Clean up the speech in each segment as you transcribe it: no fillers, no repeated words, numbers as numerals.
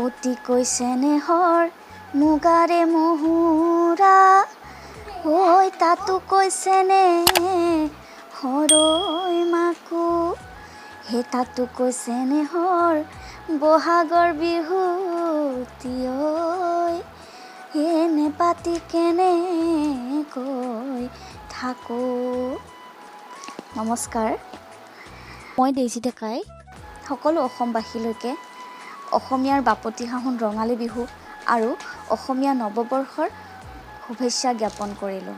অতিকৈ চেনেহৰ মুগাৰে মহুৰা ঐ তাতো কৈছে নে হৰৈ মাকো হে তাতো কৈছে নেহৰ বহাগৰ বিহুতি ঐ এনে পাতি কেনে কৈ থাকো। নমস্কাৰ, মই ডেইজি ডেকাই সকলো অসমবাসীলৈকে অসমীয়াৰ বাপতি সাহোন ৰঙালী বিহু আৰু অসমীয়া নৱবৰ্ষৰ শুভেচ্ছা জ্ঞাপন কৰিলোঁ।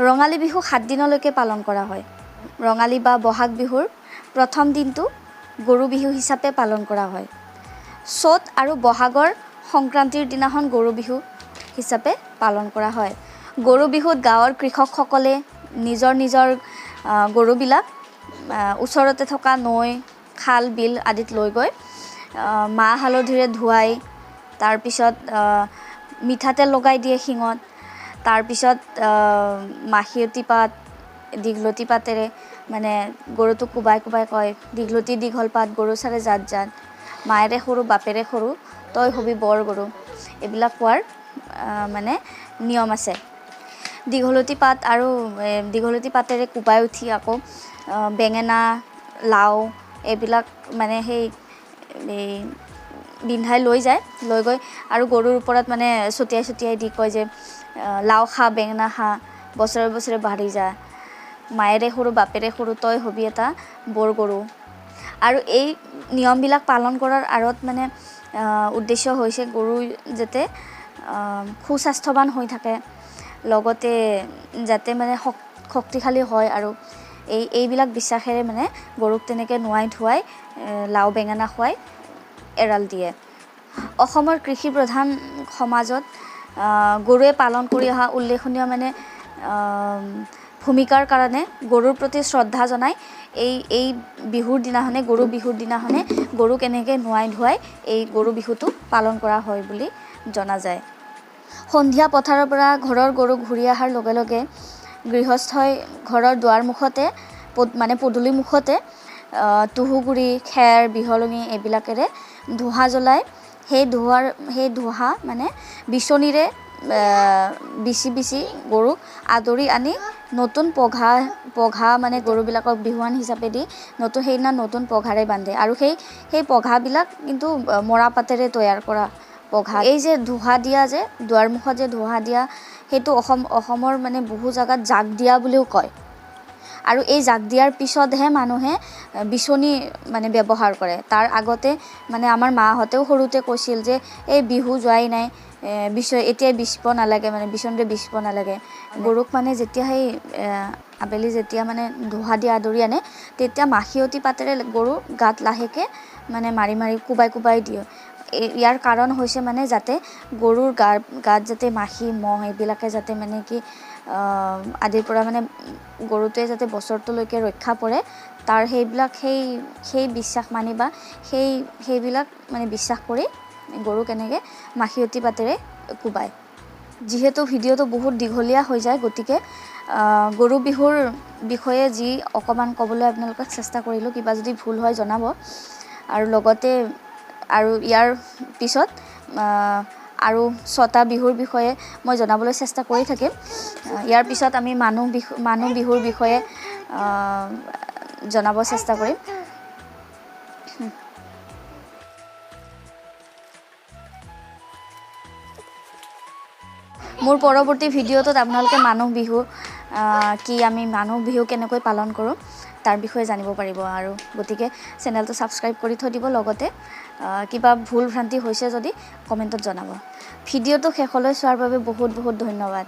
ৰঙালী বিহু 7 দিনলৈকে পালন কৰা হয়। ৰঙালী বা বহাগ বিহুৰ প্ৰথম দিনটো গৰু বিহু হিচাপে পালন কৰা হয়। চ'ত আৰু বহাগৰ সংক্ৰান্তিৰ দিনাখন গৰু বিহু হিচাপে পালন কৰা হয়। গৰু বিহুত গাঁৱৰ কৃষকসকলে নিজৰ নিজৰ গৰুবিলাক ওচৰতে থকা নৈ, খাল, বিল আদিত লৈ গৈ মাহ হালধিৰে ধুৱাই তাৰপিছত মিঠাতেল লগাই দিয়ে শিঙত। তাৰপিছত মাখিয়তী পাত, দীঘলতি পাতেৰে মানে গৰুটোক কোবাই কোবাই কয়, দীঘলতি দীঘল পাত গৰু চাৰে জাত জাত, মায়েৰে সৰু বাপেৰে সৰু তই হবি বৰ গৰু, এইবিলাক কোৱাৰ মানে নিয়ম আছে। দীঘলতি পাত আৰু দীঘলতি পাতেৰে কোবাই উঠি আকৌ বেঙেনা, লাও এইবিলাক মানে সেই বিন্ধাই লৈ যায়, লৈ গৈ আৰু গৰুৰ ওপৰত মানে ছটিয়াই ছটিয়াই দি কয় যে লাও খা বেঙেনা খা বছৰে বছৰে বাঢ়ি যা, মায়েৰে সৰু বাপেৰে সৰু তই হবি এটা বৰ গৰু। আৰু এই নিয়মবিলাক পালন কৰাৰ আঁৰত মানে উদ্দেশ্য হৈছে গৰু যাতে সুস্বাস্থ্যৱান হৈ থাকে, লগতে যাতে মানে শক্তিশালী হয় আৰু এইবিলাক বিশ্বাসেৰে মানে গৰুক তেনেকৈ নোৱাই ধুৱাই লাও বেঙেনা খুৱাই এৰাল দিয়ে। অসমৰ কৃষি প্ৰধান সমাজত গৰুৱে পালন কৰি অহা উল্লেখনীয় মানে ভূমিকাৰ কাৰণে গৰুৰ প্ৰতি শ্ৰদ্ধা জনাই এই বিহুৰ দিনাখনে গৰু বিহুৰ দিনাখনে গৰুক এনেকৈ নোৱাই ধুৱাই এই গৰু বিহুটো পালন কৰা হয় বুলি জনা যায়। সন্ধিয়া পথাৰৰ পৰা ঘৰৰ গৰু ঘূৰি অহাৰ লগে লগে গৃহস্থই ঘৰৰ দুৱাৰ মুখতে মানে পদূলি মুখতে তুঁহগুৰি, খেৰ, বিহলঙি এইবিলাকেৰে ধোঁহা জ্বলাই সেই ধোঁহা মানে বিচনীৰে বিচি বিচি গৰুক আদৰি আনি নতুন পঘা মানে গৰুবিলাকক বিহুৱান হিচাপে দি সেইদিনা নতুন পঘাৰে বান্ধে। আৰু সেই পঘাবিলাক কিন্তু মৰা পাতেৰে তৈয়াৰ কৰা পঘা। এই যে ধোঁহা দিয়া যে দুৱাৰ মুখত যে ধোঁহা দিয়া সেইটো অসমৰ মানে বহু জেগাত জাক দিয়া বুলিও কয়। আৰু এই জাক দিয়াৰ পিছতহে মানুহে বিচনী মানে ব্যৱহাৰ কৰে। তাৰ আগতে মানে আমাৰ মাহঁতেও সৰুতে কৈছিল যে এই বিহু যোৱাই নাই, এতিয়াই বিচিব নালাগে, মানে বিচনীৰে বিচিব নালাগে। গৰুক মানে যেতিয়া সেই আবেলি যেতিয়া মানে ধোঁহা দি আদৰি আনে তেতিয়া মাখিয়তী পাতেৰে গৰুৰ গাত লাহেকৈ মানে মাৰি মাৰি কোবাই কোবাই দিয়ে। ইয়াৰ কাৰণ হৈছে মানে যাতে গৰুৰ গাত যাতে মাখি মহ এইবিলাকে যাতে মানে কি আদিৰ পৰা মানে গৰুটোৱে যাতে বছৰটোলৈকে ৰক্ষা পৰে, তাৰ সেই বিশ্বাস মানি বা সেইবিলাক মানে বিশ্বাস কৰি গৰুক এনেকৈ মাখিয়তী পাতেৰে কোবায়। যিহেতু ভিডিঅ'টো বহুত দীঘলীয়া হৈ যায়, গতিকে গৰু বিহুৰ বিষয়ে যি অকণমান ক'বলৈ আপোনালোকক চেষ্টা কৰিলোঁ। কিবা যদি ভুল হয় জনাব। আৰু লগতে আৰু ইয়াৰ পিছত আৰু 6টা বিহুৰ বিষয়ে মই জনাবলৈ চেষ্টা কৰি থাকিম। ইয়াৰ পিছত আমি মানুহ বিহুৰ বিষয়ে জনাব চেষ্টা কৰিম। মোৰ পৰৱৰ্তী ভিডিঅ'টোত আপোনালোকে মানুহ বিহু কি, আমি মানুহ বিহু কেনেকৈ পালন কৰোঁ তাৰ বিষয়ে জানিব পাৰিব। আৰু গতিকে চেনেলটো ছাবস্ক্ৰাইব কৰি থৈ দিব। লগতে কিবা ভুল ভ্ৰান্তি হৈছে যদি কমেণ্টত জনাব। ভিডিঅ'টো শেষলৈ চোৱাৰ বাবে বহুত বহুত ধন্যবাদ।